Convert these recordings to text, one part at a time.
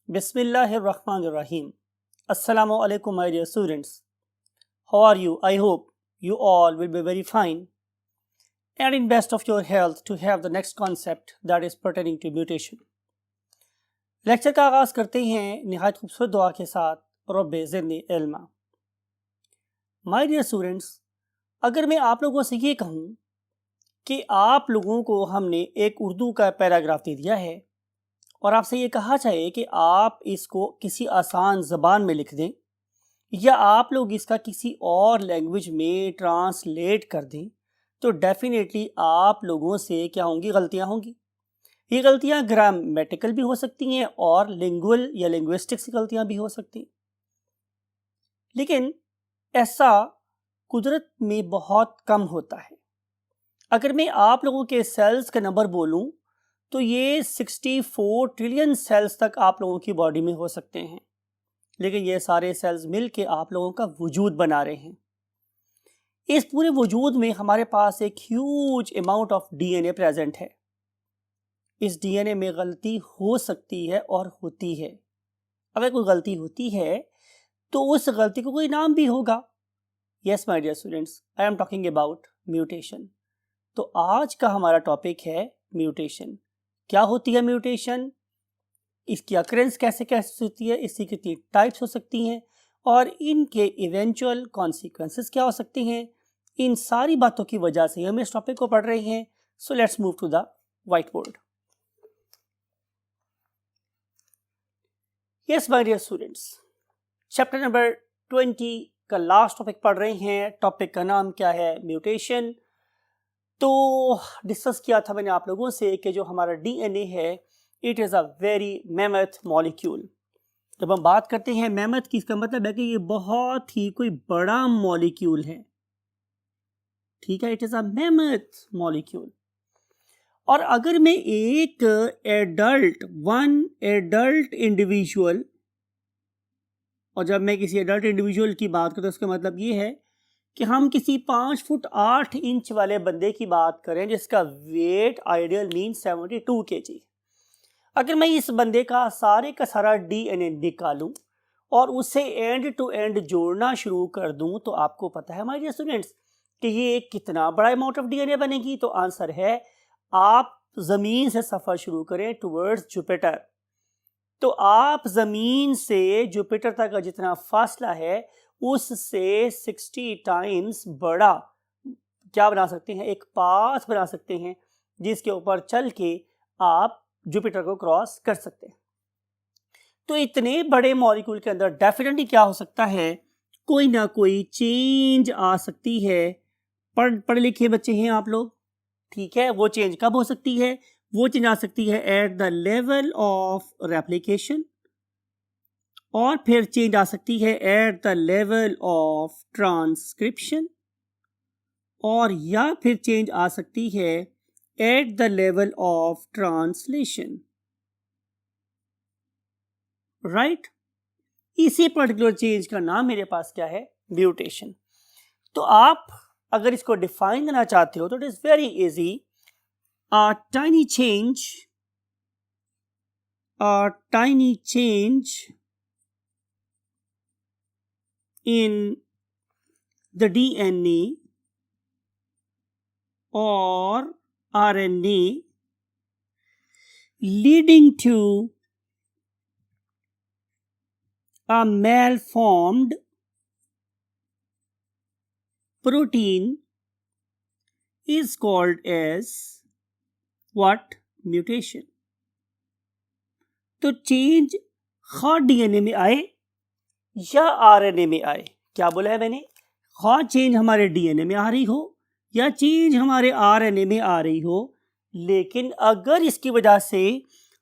Bismillahirrahmanirrahim. Assalamu alaikum, my dear students. How are you? I hope you all will be very fine and in best of your health to have the next concept that is pertaining to mutation. Lecture का आगाज़ करते हैं निहायत खूबसूरत दुआ के साथ रब्बे ज़िदनी इल्मा। My dear students, अगर मैं आप लोगों से ये कहूँ कि आप लोगों को हमने एक उर्दू का पैराग्राफ दे दिया है और आपसे ये कहा जाए कि आप इसको किसी आसान ज़बान में लिख दें या आप लोग इसका किसी और लैंग्वेज में ट्रांसलेट कर दें, तो डेफिनेटली आप लोगों से क्या होंगी? गलतियां होंगी। ये गलतियां ग्रामेटिकल भी हो सकती हैं और लिंगुअल या लिंग्विस्टिक्स की गलतियां भी हो सकती हैं, लेकिन ऐसा कुदरत में बहुत कम होता है। अगर मैं आप लोगों के सेल्स का नंबर बोलूं तो ये 64 ट्रिलियन सेल्स तक आप लोगों की बॉडी में हो सकते हैं, लेकिन ये सारे सेल्स मिल के आप लोगों का वजूद बना रहे हैं। इस पूरे वजूद में हमारे पास एक huge amount of DNA present है। इस डीएनए में गलती हो सकती है और होती है। अगर कोई गलती होती है तो उस गलती को कोई नाम भी होगा। Yes my dear students, I am talking about mutation. तो आज का हमारा टॉपिक है म्यूटेशन। क्या होती है म्यूटेशन, इसकी अकरेंस कैसे कैसे होती है, इसकी कितनी टाइप्स हो सकती हैं और इनके इवेंचुअल कॉन्सिक्वेंसेस क्या हो सकते हैं, इन सारी बातों की वजह से हम इस टॉपिक को पढ़ रहे हैं। So let's move to the white board. Yes my dear students, chapter number 20 का लास्ट टॉपिक पढ़ रहे हैं। टॉपिक का नाम क्या है? म्यूटेशन। तो डिस्कस किया था मैंने आप लोगों से कि जो हमारा डीएनए है, it is a very mammoth molecule. जब हम बात करते हैं मैमथ की, इसका मतलब है कि ये बहुत ही कोई बड़ा मॉलिक्यूल है। ठीक है, it is a mammoth molecule. और अगर मैं एक वन एडल्ट इंडिविजुअल, और जब मैं किसी एडल्ट इंडिविजुअल की बात करता हूँ तो उसका मतलब ये है कि हम किसी 5 फुट 8 इंच वाले बंदे की बात करें जिसका वेट आइडियल मीन 72 kg। अगर मैं इस बंदे का सारा डीएनए निकालूं और उसे एंड टू एंड जोड़ना शुरू कर दूं, तो आपको पता है माय डियर स्टूडेंट्स कि ये कितना बड़ा अमाउंट ऑफ डीएनए बनेगी। तो आंसर है, आप ज़मीन से सफ़र शुरू करें टुवर्ड्स जुपिटर, तो आप ज़मीन से जुपिटर तक का जितना फासला है उससे 60 टाइम्स बड़ा क्या बना सकते हैं? एक पाथ बना सकते हैं जिसके ऊपर चल के आप जुपिटर को क्रॉस कर सकते हैं। तो इतने बड़े मॉलिक्यूल के अंदर डेफिनेटली क्या हो सकता है? कोई ना कोई चेंज आ सकती है। पढ़े लिखे बच्चे हैं आप लोग, ठीक है। वो चेंज कब हो सकती है? वो चेंज आ सकती है at the level of replication, और फिर चेंज आ सकती है at the level of transcription, और या फिर चेंज आ सकती है at the level of translation. Right, इसी पर्टिकुलर चेंज का नाम मेरे पास क्या है? म्यूटेशन। तो आप अगर इसको डिफाइन करना चाहते हो तो it is very easy. A tiny change in the DNA or RNA leading to a malformed protein is called as what? Mutation. तो चेंज खा डीएनए में आए या आरएनए में आए, क्या बोला है मैंने? हाँ, चेंज हमारे डीएनए में आ रही हो या चेंज हमारे आरएनए में आ रही हो, लेकिन अगर इसकी वजह से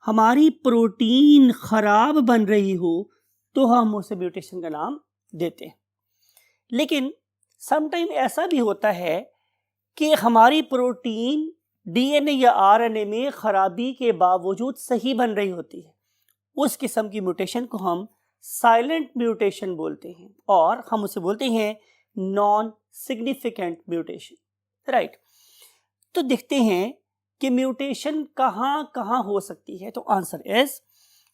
हमारी प्रोटीन खराब बन रही हो तो हम उसे म्यूटेशन का नाम देते हैं। लेकिन समटाइम ऐसा भी होता है कि हमारी प्रोटीन डीएनए या आरएनए में खराबी के बावजूद सही बन रही होती है। उस किस्म की म्यूटेशन को हम साइलेंट म्यूटेशन बोलते हैं और हम उसे बोलते हैं नॉन सिग्निफिकेंट म्यूटेशन। राइट, तो देखते हैं कि म्यूटेशन कहाँ कहाँ हो सकती है। तो आंसर इज,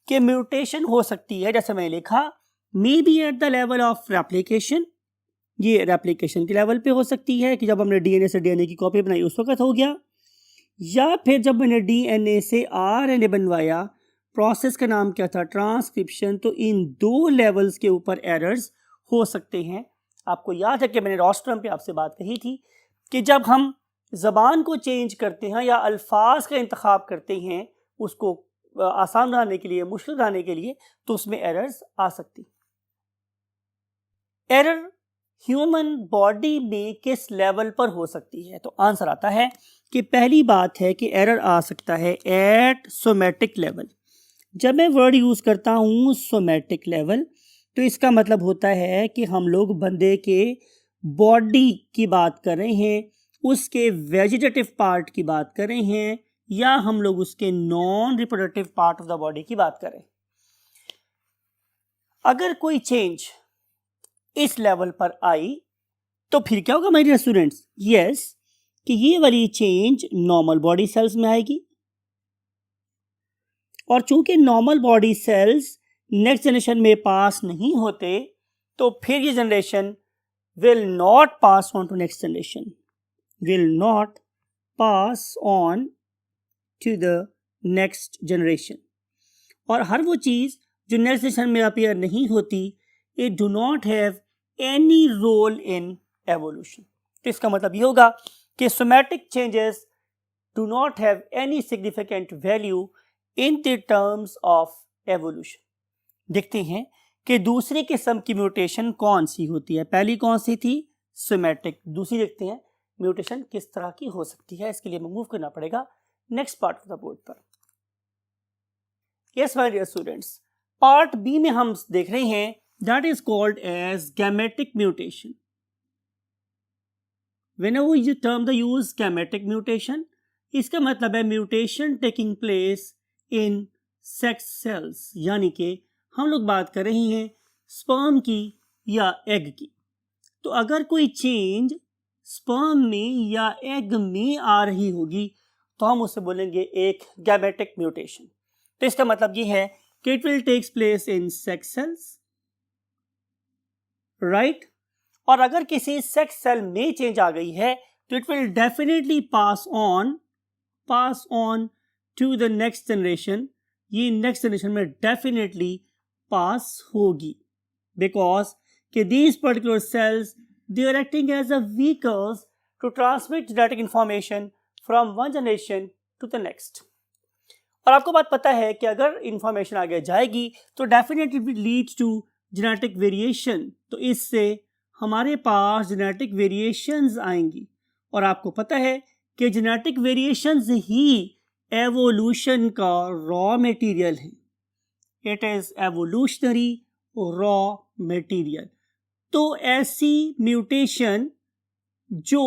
कि म्यूटेशन हो सकती है, जैसे मैंने लिखा may be at the level of replication, ये रेप्लिकेशन के लेवल पे हो सकती है कि जब हमने डीएनए से डीएनए की कॉपी बनाई उस वक्त हो गया, या फिर जब मैंने डीएनए से आरएनए बनवाया, प्रोसेस का नाम क्या था, ट्रांसक्रिप्शन, तो इन दो लेवल्स के ऊपर एरर्स हो सकते हैं। आपको याद है कि मैंने रोस्ट्रम पे आपसे बात कही थी कि जब हम ज़बान को चेंज करते हैं या अल्फाज का इंतखाब करते हैं उसको आसान बनाने के लिए, मुश्किल बनाने के लिए, तो उसमें एरर्स आ सकती। एरर ह्यूमन बॉडी में किस लेवल पर हो सकती है? तो आंसर आता है कि पहली बात है कि एरर आ सकता है एट सोमैटिक लेवल। जब मैं वर्ड यूज़ करता हूँ सोमैटिक लेवल, तो इसका मतलब होता है कि हम लोग बंदे के बॉडी की बात कर रहे हैं, उसके वेजिटेटिव पार्ट की बात कर रहे हैं, या हम लोग उसके non reproductive part of the body की बात करें। अगर कोई चेंज इस लेवल पर आई तो फिर क्या होगा मेरे स्टूडेंट्स? यस, कि ये वाली चेंज नॉर्मल बॉडी सेल्स में आएगी, और चूंकि normal body cells next generation में पास नहीं होते, तो फिर ये generation will not pass on to next generation, will not pass on to the next generation. और हर वो चीज़ जो नेक्स्ट जनरेशन में अपीयर नहीं होती, it do not have any role in evolution. तो इसका मतलब ये होगा कि somatic changes do not have any significant value in the terms of evolution. देखते हैं कि दूसरी किस्म की म्यूटेशन कौन सी होती है। पहली कौन सी थी? सोमैटिक। दूसरी देखते हैं म्यूटेशन किस तरह की हो सकती है। इसके लिए हमें मूव करना पड़ेगा next part of the board पर। Yes my dear students, part B में हम देख रहे हैं that is called as gametic mutation. Whenever you term the use gametic mutation, इसका मतलब है mutation taking place in sex sales, यानी कि हम लोग बात कर रहे हैं स्पर्म की या एग की। तो अगर कोई चेंज स्पर्म में या एग में आ रही होगी तो हम उसे बोलेंगे एक गैमेटिक म्यूटेशन। तो इसका मतलब ये है कि it will takes place in sex cells, right. और अगर किसी सेक्स सेल में चेंज आ गई है तो it will definitely pass on to the next generation. ये नेक्स्ट जनरेशन में डेफिनेटली पास होगी, बिकॉज कि these particular cells they are acting as a vehicles to transmit genetic information from one generation to the next. और आपको बात पता है कि अगर इंफॉर्मेशन आगे जाएगी तो definitely lead to genetic variation, तो इससे हमारे पास जेनेटिक वेरिएशंस आएंगी। और आपको पता है कि जेनेटिक वेरिएशंस ही एवोल्यूशन का रॉ मटेरियल है। It is evolutionary raw material. तो ऐसी म्यूटेशन जो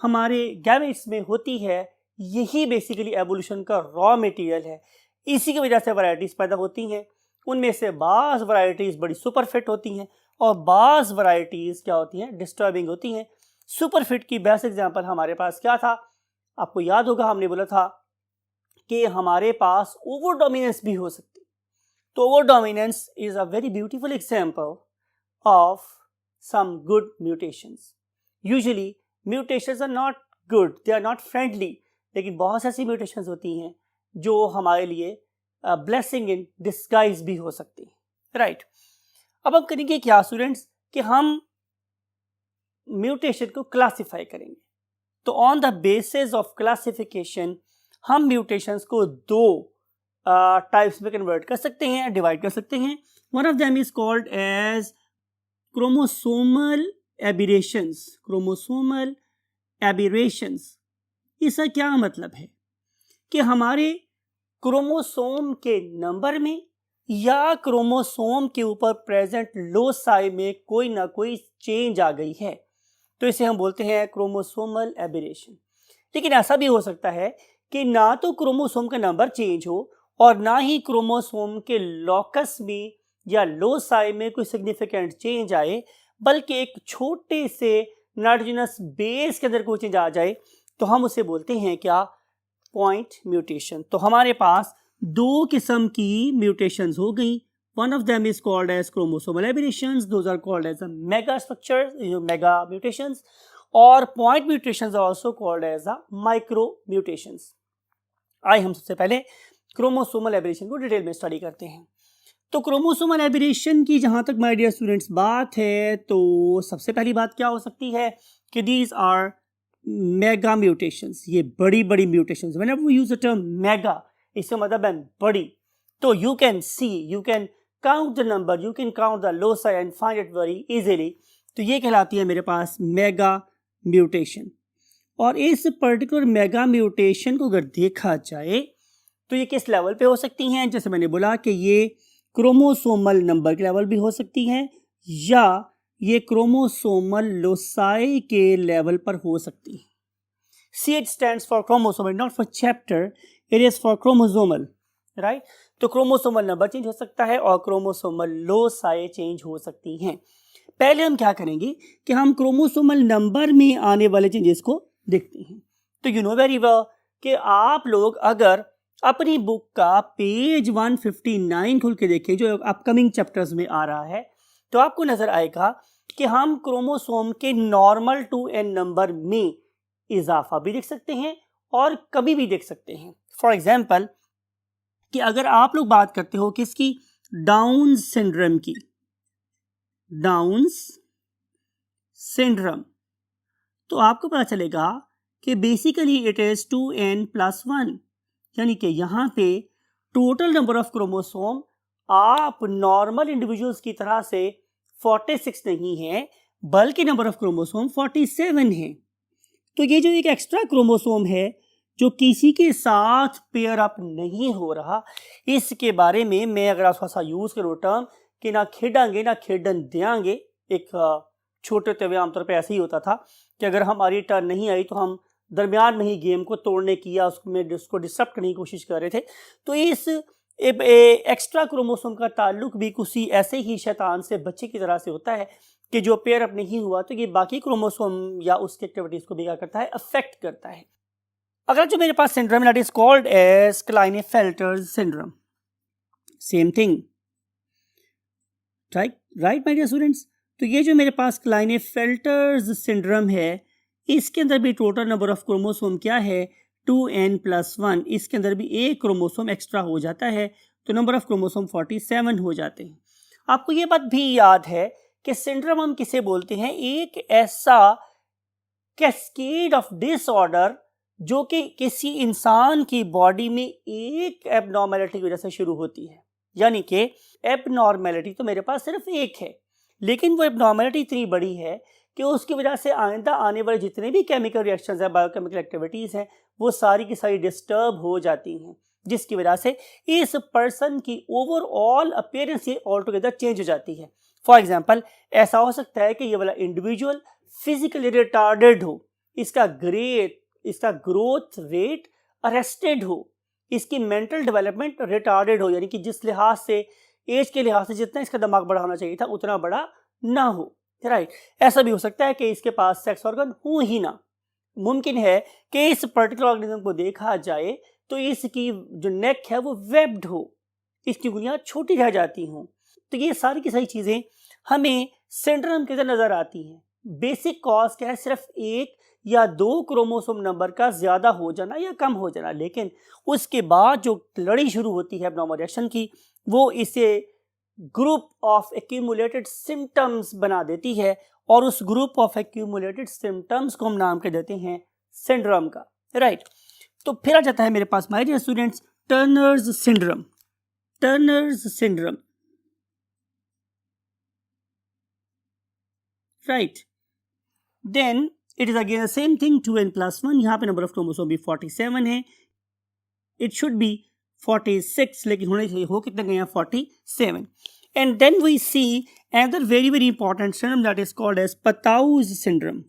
हमारे गैमेट्स में होती है, यही बेसिकली एवोल्यूशन का रॉ मटेरियल है। इसी की वजह से वैरायटीज़ पैदा होती हैं। उनमें से बाज़ वैरायटीज़ बड़ी सुपरफिट होती हैं और बाज़ वैरायटीज़ क्या होती हैं? डिस्टर्बिंग होती हैं। सुपरफिट की बेस्ट एग्जांपल हमारे पास क्या था? आपको याद होगा हमने बोला था कि हमारे पास ओवर डोमिनेंस भी हो सकती। तो over dominance is a very beautiful example of some good mutations. Usually mutations are not good, they are not friendly, लेकिन बहुत सी ऐसी म्यूटेशंस होती हैं जो हमारे लिए ब्लेसिंग इन डिस्गाइज भी हो सकती है, राइट। अब हम करेंगे क्या स्टूडेंट्स कि हम म्यूटेशन को क्लासिफाई करेंगे। तो on the basis of classification हम म्यूटेशंस को दो टाइप्स में कन्वर्ट कर सकते हैं, डिवाइड कर सकते हैं। One of them is called as chromosomal aberrations. Chromosomal aberrations, इसका क्या मतलब है कि हमारे क्रोमोसोम के नंबर में या क्रोमोसोम के ऊपर प्रेजेंट लोसाई में कोई ना कोई चेंज आ गई है, तो इसे हम बोलते हैं क्रोमोसोमल एबिरेशन। लेकिन ऐसा भी हो सकता है कि ना तो क्रोमोसोम का नंबर चेंज हो और ना ही क्रोमोसोम के लॉकस में या लोसाई में कोई सिग्निफिकेंट चेंज आए, बल्कि एक छोटे से नाइट्रोजनस बेस के अंदर कोई चेंज आ जाए, तो हम उसे बोलते हैं क्या? Point mutation. तो हमारे पास दो किस्म की म्यूटेशंस हो गई. One of them is called as chromosomal aberrations. Those are called as a mega structures, mega mutations. और point mutations are also called as a micro mutations. आइए हम सबसे पहले क्रोमोसोमल एबरेशन को डिटेल में स्टडी करते हैं. तो क्रोमोसोमल एबरेशन की जहाँ तक माय डियर स्टूडेंट्स बात है, तो सबसे पहली बात क्या हो सकती है कि दीज आर मेगा म्यूटेशंस. ये बड़ी बड़ी mutations. Whenever we use the term mega, इसका मतलब है बड़ी. तो you can see, you can count the number, you can count the loci and find it very easily. तो ये कहलाती है मेरे पास मेगा म्यूटेशन. और इस पर्टिकुलर मेगा म्यूटेशन को अगर देखा जाए तो ये किस लेवल पे हो सकती हैं? जैसे मैंने बोला कि ये क्रोमोसोमल नंबर के लेवल भी हो सकती हैं या ये क्रोमोसोमल लोसाई के लेवल पर हो सकती है. CH stands for chromosomal, not for chapter. It is for chromosomal, right? तो क्रोमोसोमल नंबर चेंज हो सकता है और क्रोमोसोमल लोसाई चेंज हो सकती हैं. पहले हम क्या करेंगे कि हम क्रोमोसोमल नंबर में आने वाले चेंजेस को देखते हैं. तो यू नो वेरी वेल कि आप लोग अगर अपनी बुक का पेज 159 खोल के देखें जो अपकमिंग चैप्टर्स में आ रहा है, तो आपको नजर आएगा कि हम क्रोमोसोम के नॉर्मल टू एन नंबर में इजाफा भी देख सकते हैं और कभी भी देख सकते हैं. फॉर एग्जाम्पल कि अगर आप लोग बात करते हो किसकी, डाउन सिंड्रोम की, डाउन सिंड्रोम, तो आपको पता चलेगा कि बेसिकली इट इज 2n+1, यानी कि यहाँ पे टोटल नंबर ऑफ क्रोमोसोम आप नॉर्मल इंडिविजुअल्स की तरह से 46 नहीं है बल्कि नंबर ऑफ क्रोमोसोम 47 है. तो ये जो एक एक्स्ट्रा क्रोमोसोम है जो किसी के साथ पेयर अप नहीं हो रहा, इसके बारे में मैं अगर आप थोड़ा सा यूज़ करूँ टर्म कि ना खेडांगे ना खेडन देंगे. एक छोटे होते हुए आमतौर पे ऐसे ही होता था कि अगर हमारी टर्न नहीं आई तो हम दरमियान में ही गेम को तोड़ने की या उसको डिस्टर्ब करने की कोशिश कर रहे थे. तो इस एक्स्ट्रा क्रोमोसोम का ताल्लुक भी किसी ऐसे ही शैतान से बच्चे की तरह से होता है कि जो पेयर अप नहीं हुआ तो ये बाकी क्रोमोसोम या उसकी एक्टिविटीज़ को भी क्या करता है, अफेक्ट करता है. अगर जो मेरे पास syndrome that is called as Klinefelter syndrome, same thing, right my dear students. तो ये जो मेरे पास क्लाइनेफेल्टर सिंड्रोम है, इसके अंदर भी टोटल नंबर ऑफ क्रोमोसोम क्या है, 2n+1. इसके अंदर भी एक क्रोमोसोम एक्स्ट्रा हो जाता है तो नंबर ऑफ क्रोमोसोम 47 हो जाते हैं. आपको ये बात भी याद है कि सिंड्रोम हम किसे बोलते हैं, एक ऐसा कैस्केड ऑफ डिसऑर्डर जो कि किसी इंसान की बॉडी में एक एबनॉर्मेलिटी की वजह से शुरू होती है. यानी कि एबनॉर्मेलिटी तो मेरे पास सिर्फ एक है, लेकिन वो एबनॉर्मेलिटी इतनी बड़ी है कि उसकी वजह से आइंदा आने वाले जितने भी केमिकल रिएक्शंस हैं, बायोकेमिकल एक्टिविटीज़ हैं, वो सारी की सारी डिस्टर्ब हो जाती हैं, जिसकी वजह से इस पर्सन की ओवरऑल अपीयरेंस ये ऑल टुगेदर चेंज हो जाती है. फॉर एग्जांपल ऐसा हो सकता है कि ये वाला इंडिविजुअल फिजिकली रिटार्डेड हो, इसका ग्रोथ रेट अरेस्टेड हो, इसकी मेंटल डेवलपमेंट रिटार्डेड हो, यानी कि जिस लिहाज से एज के लिहाज से जितना इसका दिमाग बड़ा होना चाहिए था उतना बड़ा ना हो, राइट. ऐसा भी हो सकता है कि इसके पास सेक्स ऑर्गन हो ही ना. मुमकिन है कि इस पर्टिकुलर ऑर्गेनिज्म को देखा जाए तो इसकी जो नेक है वो वेब्ड हो, इसकी उंगलियां छोटी रह जाती हों. तो ये सारी की सारी चीज़ें हमें सिंड्रोम के अंदर नज़र आती हैं. बेसिक कॉज क्या है, सिर्फ एक या दो क्रोमोसोम नंबर का ज़्यादा हो जाना या कम हो जाना, लेकिन उसके बाद जो लड़ी शुरू होती है एबनॉर्मल रिएक्शन की, वो इसे ग्रुप ऑफ एक्यूमुलेटेड सिम्टम्स बना देती है और उस ग्रुप ऑफ एक्यूमुलेटेड सिम्टम्स को हम नाम के देते हैं सिंड्रोम का, राइट. तो फिर आ जाता है मेरे पास my dear students Turner's syndrome. Turner's syndrome, right. Then it is again the same thing, 2n+1. यहाँ पे नंबर ऑफ क्रोमोसोम भी 47 है. इट शुड बी 46, लेकिन होने चाहिए हो कितने गए हैं, 47. And then we see another very very important syndrome that is called as Patau's syndrome.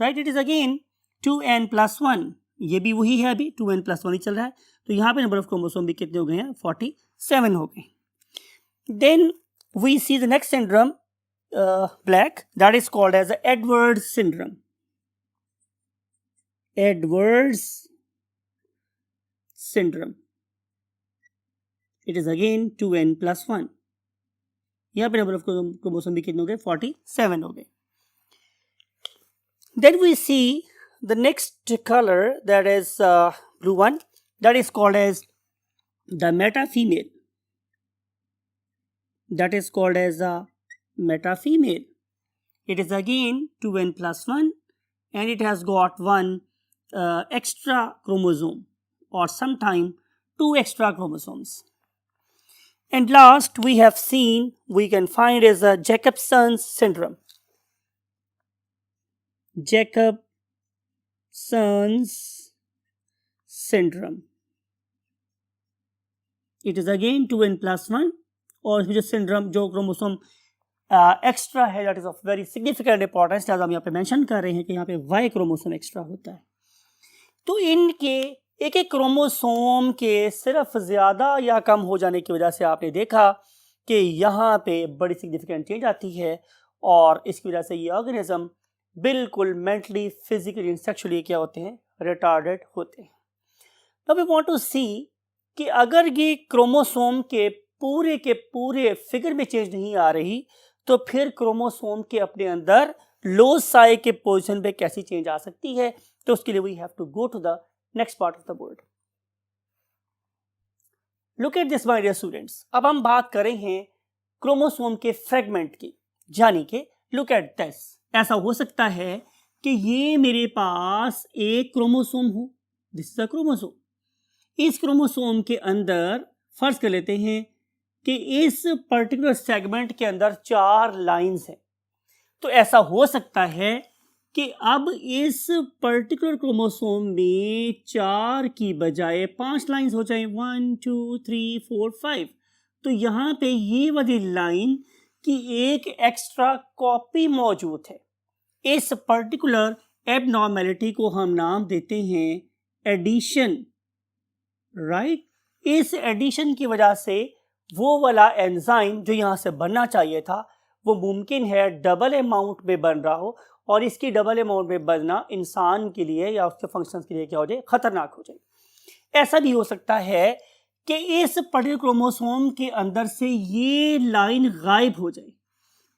Right, it is again 2n+1. ये भी वही है, अभी 2n+1 ही चल रहा है. तो यहाँ पे नंबर ऑफ क्रोमोसोम भी कितने हो गए हैं, 47 हो गए. Then we see the next syndrome, black, that is called as the Edwards syndrome. Edwards syndrome. It is again 2n plus 1. यहाँ पे नंबर ऑफ क्रोमोसोम भी कितने हो गए? 47 हो गए. Then we see the next color, that is blue one, that is called as the metafemale. That is called as a metafemale. It is again 2n plus 1 and it has got one extra chromosome or sometime 2 extra chromosomes. And last we have seen, we can find is a Jacobson's syndrome. Jacobson's syndrome. It is again 2n plus 1 और जो syndrome जो chromosome extra है that is of very significant importance, जैसा हम यहाँ पे mention कर रहे हैं कि यहाँ पे वाई क्रोमोसोम एक्स्ट्रा होता है. तो इनके एक एक क्रोमोसोम के सिर्फ ज़्यादा या कम हो जाने की वजह से आपने देखा कि यहाँ पे बड़ी सिग्निफिकेंट चेंज आती है और इसकी वजह से ये ऑर्गेनिज्म बिल्कुल मेंटली, फिजिकली एंड सेक्सुअली क्या होते हैं? रिटार्डेड होते हैं. नाउ वी वांट टू सी कि अगर ये क्रोमोसोम के पूरे फिगर में चेंज नहीं आ रही तो फिर क्रोमोसोम के अपने अंदर लोसाई के पोजीशन पे कैसी चेंज आ सकती है. तो उसके लिए we have to go to the next part of the board. Look at this my dear students. अब हम बात कर रहे हैं क्रोमोसोम के फ्रेगमेंट की, यानी कि लुक एट दिस. ऐसा हो सकता है कि ये मेरे पास एक क्रोमोसोम हो, दिस इज अ क्रोमोसोम. इस क्रोमोसोम के अंदर फर्ज कर लेते हैं कि इस पर्टिकुलर सेगमेंट के अंदर 4 लाइंस हैं. तो ऐसा हो सकता है कि अब इस पर्टिकुलर क्रोमोसोम में 4 की बजाय 5 लाइंस हो जाए, 1 2 3 4 5. तो यहाँ पे ये वाली लाइन की एक एक्स्ट्रा कॉपी मौजूद है. इस पर्टिकुलर एबनॉर्मेलिटी को हम नाम देते हैं एडिशन, राइट. इस एडिशन की वजह से वो वाला एंजाइम जो यहाँ से बनना चाहिए था वो मुमकिन है डबल अमाउंट में बन रहा हो और इसकी डबल अमाउंट में बनना इंसान के लिए या उसके फंक्शंस के लिए क्या हो जाए? खतरनाक हो जाए. ऐसा भी हो सकता है कि इस पर्टिकुलर क्रोमोसोम के अंदर से ये लाइन गायब हो जाए.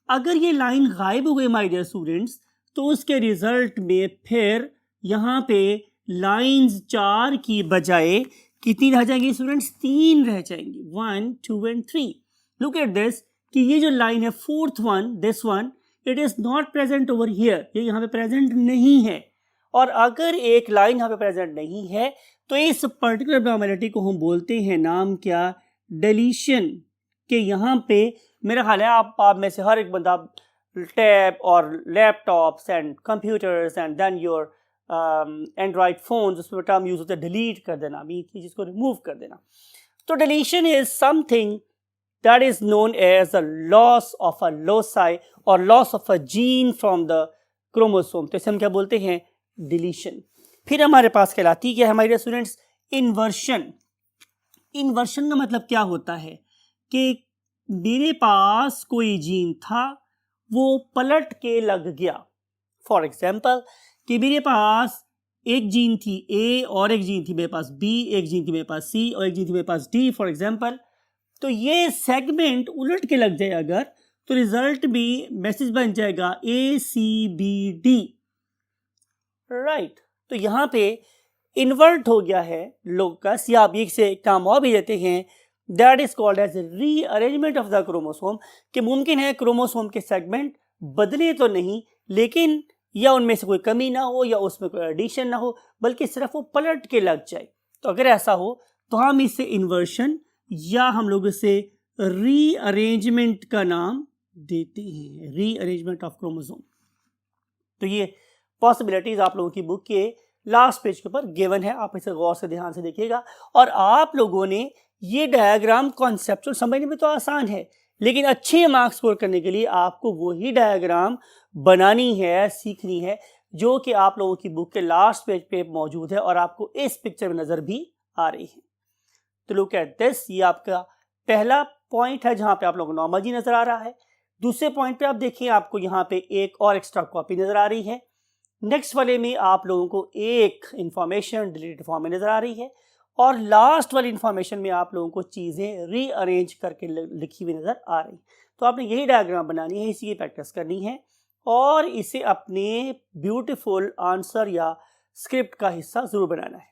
अगर ये लाइन गायब हो गई माय डियर स्टूडेंट्स, तो उसके रिजल्ट में फिर यहाँ पे लाइंस 4 की बजाय कितनी रह जाएंगी स्टूडेंट्स? 3 रह जाएंगी, 1 2 एंड 3. लुक एट दिस कि ये जो लाइन है fourth one, this one, it is not present over here. ये यहाँ पे प्रेजेंट नहीं है. और अगर एक लाइन यहाँ पे प्रेजेंट नहीं है तो इस पर्टिकुलर एबनॉर्मेलिटी को हम बोलते हैं नाम क्या? डिलीशन. के यहाँ पे मेरा ख्याल है आप में से हर एक बंदा टैब और laptops and computers and then your Android phone, उसमें टर्म यूज होता है डिलीट कर देना, मीन जिसको रिमूव कर देना. तो deletion is something that is known as the loss of a loci or loss of a gene from the chromosome. तो इसे हम क्या बोलते हैं? डिलीशन. फिर हमारे पास कहलाती है हमारे स्टूडेंट्स इन्वर्शन. इन्वर्शन का मतलब क्या होता है कि मेरे पास कोई जीन था वो पलट के लग गया. फॉर एग्जाम्पल कि मेरे पास एक जीन थी A और एक जीन थी मेरे पास B, एक जीन थी मेरे पास C और एक जीन थी मेरे पास D फॉर एग्जाम्पल. तो ये सेगमेंट उलट के लग जाए अगर, तो रिजल्ट भी मैसेज बन जाएगा ACBD, राइट. तो यहाँ पे इन्वर्ट हो गया है लोकस, या आप एक से काम और भी देते हैं, that is called as rearrangement of the chromosome. कि मुमकिन है क्रोमोसोम के सेगमेंट बदले तो नहीं, लेकिन या उनमें से कोई कमी ना हो या उसमें कोई एडिशन ना हो, बल्कि सिर्फ वो पलट के लग जाए. तो अगर ऐसा हो तो हम इसे इन्वर्शन या हम लोग इसे रीअरेंजमेंट का नाम देते हैं, रीअरेंजमेंट ऑफ क्रोमोसोम. तो ये पॉसिबिलिटीज आप लोगों की बुक के लास्ट पेज के ऊपर गिवन है, आप इसे गौर से ध्यान से देखिएगा. और आप लोगों ने ये डायग्राम कॉन्सेप्चुअल समझने में तो आसान है, लेकिन अच्छे मार्क्स स्कोर करने के लिए आपको वही डायग्राम बनानी है, सीखनी है, जो कि आप लोगों की बुक के लास्ट पेज पे मौजूद है और आपको इस पिक्चर में नजर भी आ रही है. तो लुक एट दिस. ये आपका पहला पॉइंट है जहां पे आप लोगों को नॉर्मल जी नजर आ रहा है. दूसरे पॉइंट पे आप देखिए आपको यहाँ पे एक और एक्स्ट्रा कॉपी नजर आ रही है. नेक्स्ट वाले में आप लोगों को एक इंफॉर्मेशन डिलीटेड फॉर्म में नज़र आ रही है और लास्ट वाली इंफॉर्मेशन में आप लोगों को चीज़ें रीअरेंज करके लिखी हुई नज़र आ रही। तो आपने यही डायग्राम बनानी है, इसी की प्रैक्टिस करनी है और इसे अपने ब्यूटीफुल आंसर या स्क्रिप्ट का हिस्सा ज़रूर बनाना है।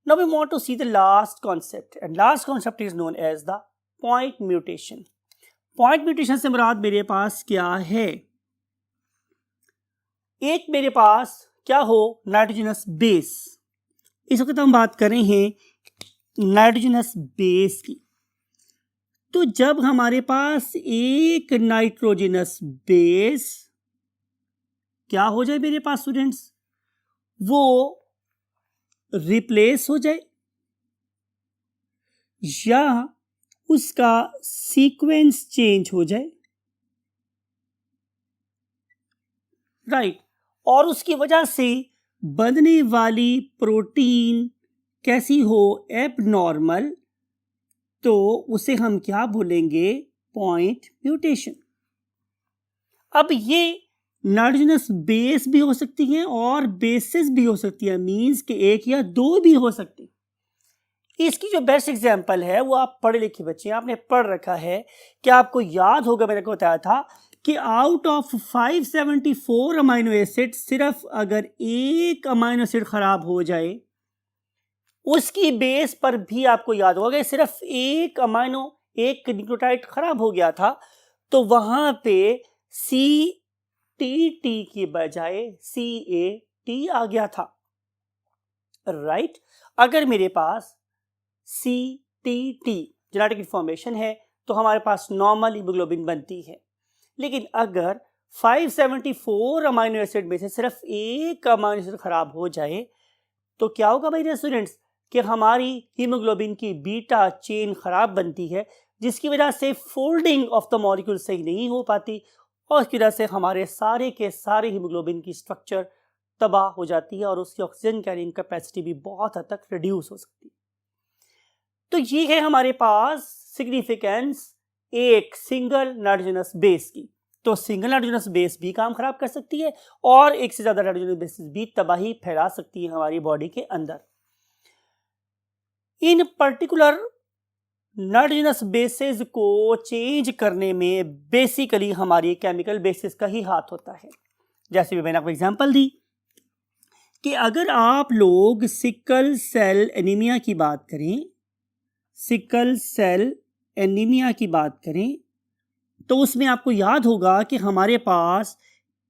Now we want to see the last concept, and last concept is known as the point mutation. Point mutation से मुराद मेरे पास क्या है? एक मेरे पास क्या हो, नाइट्रोजनस बेस। इस वक्त हम बात कर रहे हैं नाइट्रोजनस बेस की। तो जब हमारे पास एक नाइट्रोजनस बेस क्या हो जाए मेरे पास स्टूडेंट्स, वो रिप्लेस हो जाए या उसका सीक्वेंस चेंज हो जाए, राइट। और उसकी वजह से बनने वाली प्रोटीन कैसी हो, एबनॉर्मल, तो उसे हम क्या बोलेंगे, पॉइंट म्यूटेशन। अब ये नाइट्रोजनस बेस भी हो सकती है और बेसिस भी हो सकती है, मींस कि एक या दो भी हो सकती है। इसकी जो बेस्ट एग्जांपल है वो आप पढ़े लिखे बच्चे, आपने पढ़ रखा है कि आपको याद होगा, मैंने को बताया था कि आउट ऑफ 574 अमाइनो एसिड सिर्फ अगर एक अमाइनो एसिड खराब हो जाए, उसकी बेस पर भी आपको याद होगा कि सिर्फ एक न्यूक्लियोटाइड खराब हो गया था, तो वहां पे CTT की बजाय CAT आ गया था, राइट। अगर मेरे पास CTT जेनेटिक इन्फॉर्मेशन है तो हमारे पास नॉर्मल हीमोग्लोबिन बनती है, लेकिन अगर 574 अमाइनो एसिड में से सिर्फ एक अमाइनो एसिड खराब हो जाए तो क्या होगा मेरे स्टूडेंट्स, कि हमारी हीमोग्लोबिन की बीटा चेन खराब बनती है, जिसकी वजह से फोल्डिंग ऑफ द मॉलिक्यूल सही नहीं हो पाती और इसकी वजह से हमारे सारे के सारे हीमोग्लोबिन की स्ट्रक्चर तबाह हो जाती है और उसकी ऑक्सीजन कैरिंग कैपेसिटी भी बहुत हद तक रिड्यूस हो सकती है। तो ये है हमारे पास सिग्निफिकेंस एक सिंगल नाइट्रोजनस बेस की। तो सिंगल नाइट्रोजनस बेस भी काम खराब कर सकती है और एक से ज्यादा नाइट्रोजनस बेस भी तबाही फैला सकती है हमारी बॉडी के अंदर। इन पर्टिकुलर नाइट्रोजनस बेसिस को चेंज करने में बेसिकली हमारी केमिकल बेसिस का ही हाथ होता है। जैसे भी मैंने आपको एग्जांपल दी कि अगर आप लोग सिकल सेल एनीमिया की बात करें, सिकल सेल एनीमिया की बात करें, तो उसमें आपको याद होगा कि हमारे पास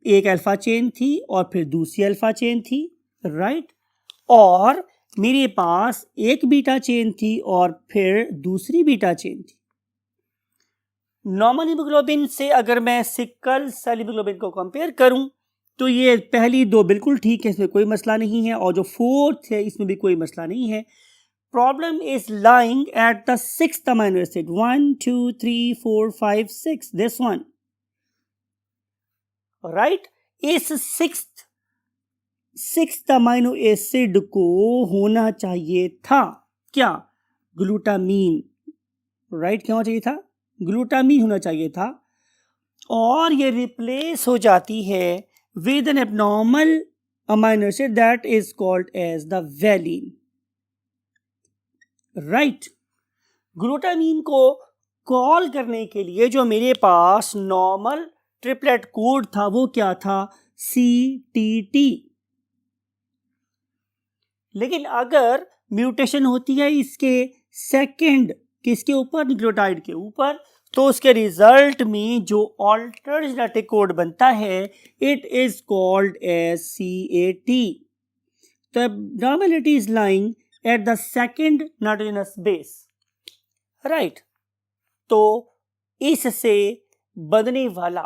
एक अल्फा चेन थी और फिर दूसरी अल्फा चेन थी, राइट, और मेरे पास एक बीटा चेन थी और फिर दूसरी बीटा चेन थी। नॉर्मल हीमोग्लोबिन से अगर मैं सिकल सेल हीमोग्लोबिन को कंपेयर करूं तो ये पहली दो बिल्कुल ठीक है, इसमें कोई मसला नहीं है, और जो फोर्थ है इसमें भी कोई मसला नहीं है। Problem is lying at the sixth amino acid, 1 2 3 4 5 6, this one, right. इस सिक्स्थ अमाइनो एसिड को होना चाहिए था क्या, ग्लूटामीन, राइट। क्या होना चाहिए था, ग्लूटामीन होना चाहिए था, और ये रिप्लेस हो जाती है with an abnormal amino acid that is called as the valine, right. Glutamine को कॉल करने के लिए जो मेरे पास नॉर्मल ट्रिपलेट कोड था वो क्या था, CTT। लेकिन अगर म्यूटेशन होती है इसके सेकंड, किसके ऊपर, न्यूक्लियोटाइड के ऊपर, तो उसके रिजल्ट में जो ऑल्टर्ड जेनेटिक कोड बनता है it is called as CAT। तो abnormality is lying at the second nitrogenous base, right। तो इससे बनने वाला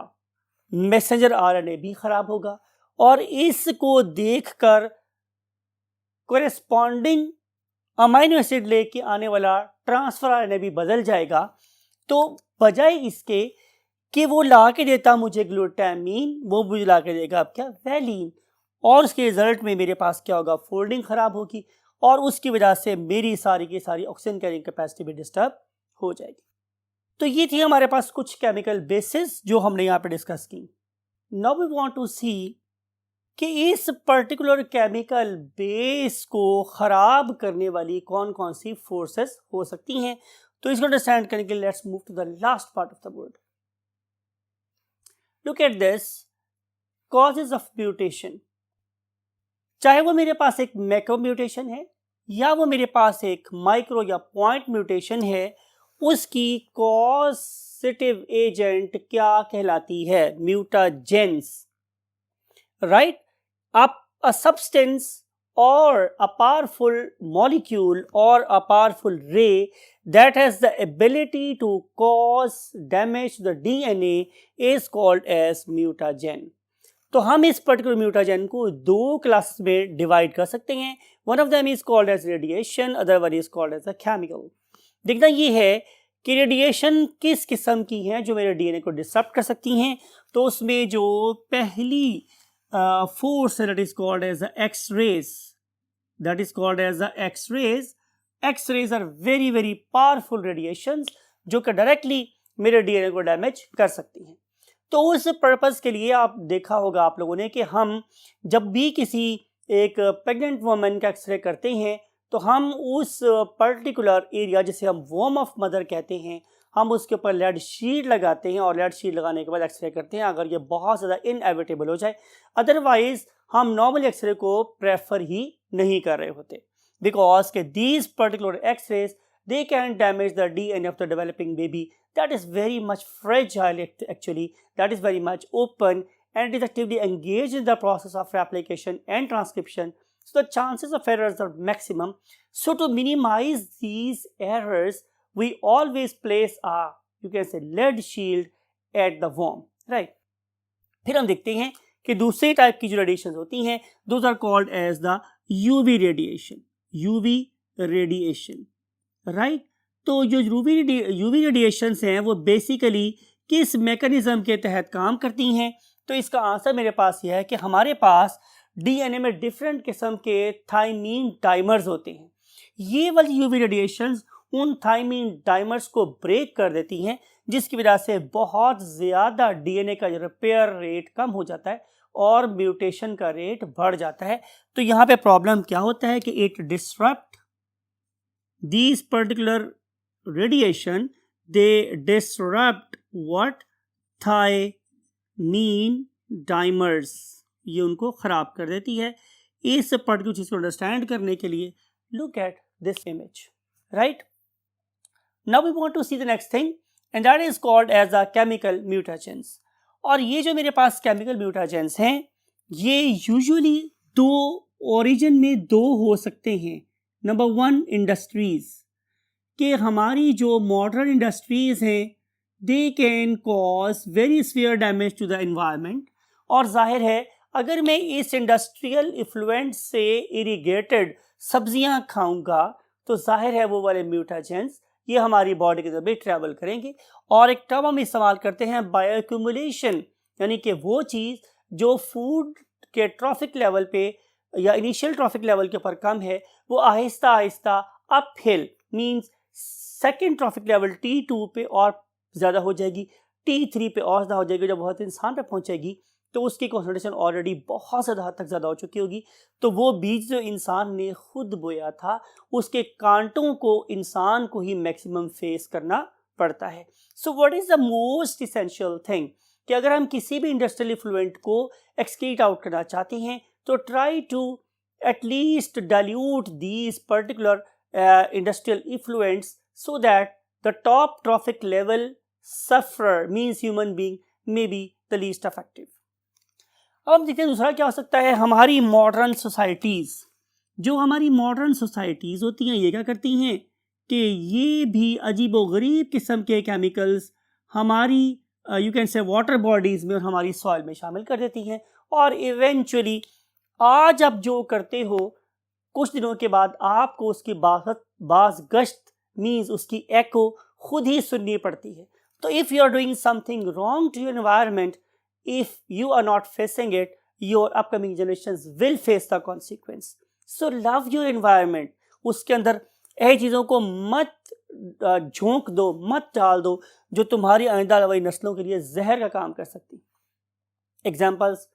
मैसेंजर RNA भी खराब होगा और इसको देखकर कोरेस्पॉन्डिंग अमाइनो एसिड लेके आने वाला ट्रांसफर RNA भी बदल जाएगा। तो बजाय इसके कि वो ला के देता मुझे ग्लूटामीन, वो मुझे ला के देगा अब क्या, वैलिन, और उसके रिजल्ट में मेरे पास क्या होगा, फोल्डिंग खराब होगी और उसकी वजह से मेरी सारी की सारी ऑक्सीजन कैरिंग कैपेसिटी भी डिस्टर्ब हो जाएगी। तो ये थी हमारे पास कुछ केमिकल बेसिस जो हमने यहाँ पे डिस्कस की। नाउ वी वांट टू सी कि इस पर्टिकुलर केमिकल बेस को ख़राब करने वाली कौन कौन सी फोर्सेस हो सकती हैं। तो इसको अंडरस्टैंड करने के लिए let's move to the last part of the word. Look at this, causes of mutation. चाहे वो मेरे पास एक मैक्रो म्यूटेशन है या वो मेरे पास एक माइक्रो या पॉइंट म्यूटेशन है, उसकी कॉजेटिव एजेंट क्या कहलाती है? Mutagens, right? A substance or a powerful molecule or a powerful ray that has the ability to cause damage to the DNA is called as mutagen. तो हम इस particular mutagen को दो क्लासेस में divide कर सकते हैं। One of them is called as radiation, other one is called as a chemical. देखना ये है कि रेडिएशन किस किस्म की हैं जो मेरे डीएनए को डिस्टर्ब कर सकती हैं। तो उसमें जो पहली force that is called as the X-rays, that is called as the X-rays. X-rays are very very powerful radiations जो कि डायरेक्टली मेरे डीएनए को डैमेज कर सकती हैं। तो उस पर्पस के लिए आप देखा होगा आप लोगों ने कि हम जब भी किसी एक प्रेग्नेंट वुमन का एक्सरे करते हैं तो हम उस पर्टिकुलर एरिया जिसे हम वॉर्म ऑफ मदर कहते हैं, हम उसके ऊपर लेड शीट लगाते हैं और लेड शीट लगाने के बाद एक्सरे करते हैं अगर ये बहुत ज़्यादा इनएविटेबल हो जाए। अदरवाइज हम नॉर्मल एक्सरे को प्रेफर ही नहीं कर रहे होते, बिकॉज के these particular x-rays they can damage the DNA of the developing baby that is very much fragile, actually that is very much open and it is actively engaged in the process of replication and transcription, so the chances of errors are maximum. So to minimize these errors we always place a, you can say, lead shield at the worm, right? फिर हम देखते हैं कि दूसरी type की जो radiation होती हैं, those are called as the UV radiation, UV radiation, right? तो जो UV रेडिएशंस हैं वो बेसिकली किस मैकेनिज्म के तहत काम करती हैं? तो इसका आंसर मेरे पास यह है कि हमारे पास डीएनए में डिफरेंट किस्म के थाइमीन डाइमर्स होते हैं। ये वाली यूवी रेडिएशंस उन थाइमीन डाइमर्स को ब्रेक कर देती हैं, जिसकी वजह से बहुत ज़्यादा डीएनए का रिपेयर रेट कम हो जाता है और म्यूटेशन का रेट बढ़ जाता है। तो यहाँ पे प्रॉब्लम क्या होता है कि it disrupt these particular radiation, they disrupt what? Thymine dimers, ये उनको ख़राब कर देती है। इस पर्टिकुलर चीज़ को अंडरस्टैंड करने के लिए look at this image, right? Now we want to see the next thing and that is called as the chemical mutagens. और ये जो मेरे पास केमिकल म्यूटाजेंस हैं ये यूजुअली दो ओरिजिन में दो हो सकते हैं। नंबर वन, इंडस्ट्रीज़, कि हमारी जो मॉडर्न इंडस्ट्रीज़ हैं they can cause very severe damage to the environment. और जाहिर है अगर मैं इस इंडस्ट्रियल इफ्लुएंस से इरिगेटेड सब्जियां खाऊंगा तो जाहिर है वो वाले म्यूटाजेंस ये हमारी बॉडी के अंदर भी ट्रैवल करेंगे। और एक टर्म हम इस्तेमाल करते हैं बायोएक्यूमुलेशन, यानी कि वो चीज़ जो फूड के ट्रॉफिक लेवल पे या इनिशियल ट्रॉफिक लेवल के ऊपर कम है वो Aahista Aahista uphill means second trophic level T2 पे और ज़्यादा हो जाएगी, T3 पे और ज़्यादा हो जाएगी। जब बहुत इंसान पे पहुंचेगी तो उसकी कॉन्सेंट्रेशन ऑलरेडी बहुत ज़्यादा हद तक ज़्यादा हो चुकी होगी। तो वो बीज जो इंसान ने खुद बोया था उसके कांटों को इंसान को ही मैक्सिमम फेस करना पड़ता है। So what is the most essential thing कि अगर हम किसी भी इंडस्ट्रियल इफ्लुएंट को एक्सक्रीट आउट करना चाहते हैं तो try to at least dilute these particular industrial effluents so that the top trophic level sufferer means human being may be the least effective. अब हम देखते हैं दूसरा क्या हो सकता है। हमारी मॉडर्न सोसाइटीज़, जो हमारी मॉडर्न सोसाइटीज़ होती हैं ये क्या करती हैं कि ये भी अजीबोगरीब किस्म के केमिकल्स हमारी you can say water bodies में और हमारी सॉइल में शामिल कर देती हैं। और इवेंचुअली आज आप जो करते हो कुछ दिनों के बाद आपको उसकी बाज़ गश्त मीन्स उसकी एको खुद ही सुननी पड़ती है। तो if you are doing something wrong to your environment, if you are not facing it, your upcoming generations will face the consequence. So love your environment, उसके अंदर ऐसी चीज़ों को मत झोंक दो, मत डाल दो जो तुम्हारी आइंदा वाली नस्लों के लिए जहर का काम कर सकती। एग्जाम्पल्स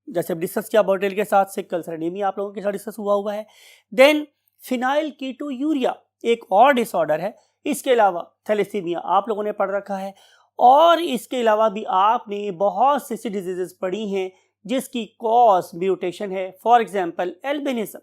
जैसे डिस्कस किया बॉटल के साथ, सिकल सेल एनीमिया आप लोगों के साथ डिस्कस हुआ है। देन फिनाइल कीटोयूरिया एक और डिसऑर्डर है। इसके अलावा थैलेसीमिया आप लोगों ने पढ़ रखा है, और इसके अलावा भी आपने बहुत सी डिजीजेस पढ़ी हैं जिसकी कॉज म्यूटेशन है, फॉर एग्जांपल एल्बिनिज्म।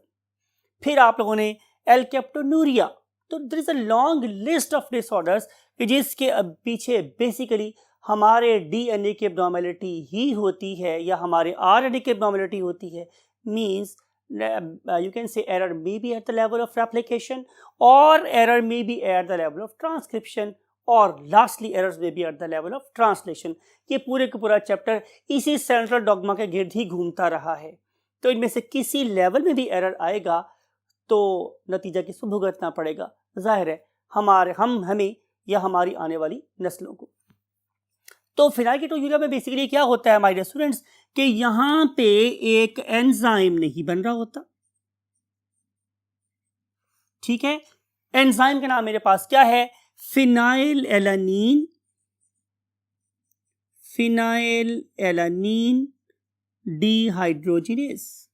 फिर आप लोगों ने एल्केप्टोनूरिया। तो there is a long list of disorders जिसके पीछे बेसिकली हमारे डीएनए की एब्नॉर्मेलिटी ही होती है या हमारे आरएनए की एब्नॉर्मेलिटी होती है। Means you can say error may be at the level of replication, or error may be at the level of transcription, or lastly errors may be at the level of translation। ये पूरे का पूरा chapter इसी central dogma के गिर्द ही घूमता रहा है। तो इनमें से किसी लेवल में भी एरर आएगा तो नतीजा किसको भुगतना पड़ेगा? जाहिर है हमें या हमारी आने वाली नस्लों को। तो फिनाइल कीटोयूरिया में बेसिकली क्या होता है माय डियर स्टूडेंट्स कि यहां पे एक एंजाइम नहीं बन रहा होता, ठीक है। एंजाइम का नाम मेरे पास क्या है? Phenyl alanine dehydrogenase.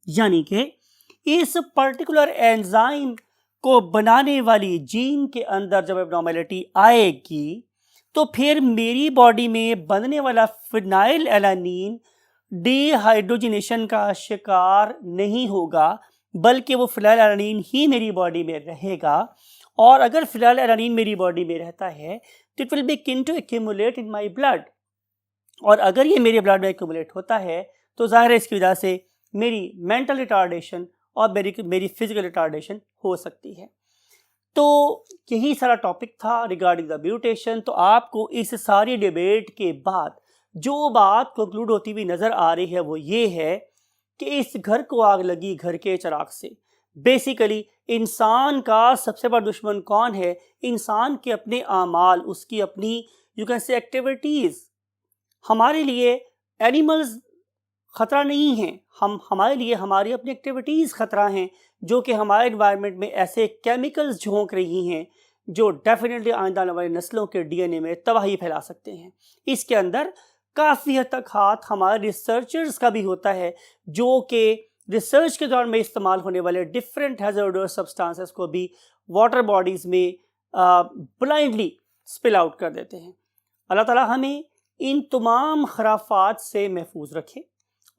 यानी कि इस पर्टिकुलर एंजाइम को बनाने वाली जीन के अंदर जब एब्नॉर्मेलिटी आएगी तो फिर मेरी बॉडी में बनने वाला फिनाइल एलानीन डिहाइड्रोजिनेशन का शिकार नहीं होगा, बल्कि वो फिनाइल एलानीन ही मेरी बॉडी में रहेगा। और अगर फिनाइल एलानीन मेरी बॉडी में रहता है तो it will begin to accumulate in my blood, और अगर ये मेरे ब्लड में एक्यूमुलेट होता है तो जाहिर है इसकी वजह से मेरी मेंटल रिटार्डेशन और मेरी फिजिकल रिटार्डेशन हो सकती है। तो यही सारा टॉपिक था रिगार्डिंग द म्यूटेशन। तो आपको इस सारी डिबेट के बाद जो बात कंक्लूड होती हुई नज़र आ रही है वो ये है कि इस घर को आग लगी घर के चिराग से। बेसिकली इंसान का सबसे बड़ा दुश्मन कौन है? इंसान के अपने आमाल, उसकी अपनी यू कैन से एक्टिविटीज़। हमारे लिए एनिमल्स ख़तरा नहीं है, हमारे लिए हमारी अपनी एक्टिविटीज़ ख़तरा हैं, जो कि हमारे एनवायरनमेंट में ऐसे केमिकल्स झोंक रही हैं जो डेफिनेटली आइंदा आने वाली नस्लों के डीएनए में तबाही फैला सकते हैं। इसके अंदर काफ़ी हद तक हाथ हमारे रिसर्चर्स का भी होता है, जो कि रिसर्च के दौरान में इस्तेमाल होने वाले डिफरेंट हैज़ार्डस सब्सटेंसेस को भी वाटर बॉडीज़ में ब्लाइंडली स्पिल आउट कर देते हैं। अल्लाह ताला हमें इन तमाम खराफात से महफूज रखे,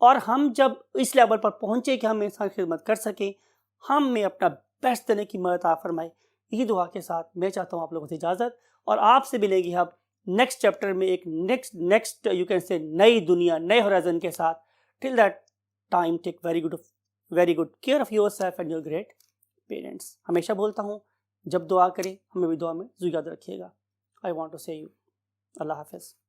और हम जब इस लेवल पर पहुँचे कि हम इंसान की खिदमत कर सकें, हम में अपना बेस्ट देने की मदद आ फरमाए। यही दुआ के साथ मैं चाहता हूँ आप लोगों से इजाज़त, और आपसे मिलेगी अब नेक्स्ट चैप्टर में एक नेक्स्ट यू कैन से नई दुनिया, नए होराइजन के साथ। Till that time take very good care of yourself and your great parents. हमेशा बोलता हूँ जब दुआ करें हमें भी दुआ में याद रखिएगा। आई वॉन्ट टू से यू अल्लाह हाफ़िज़।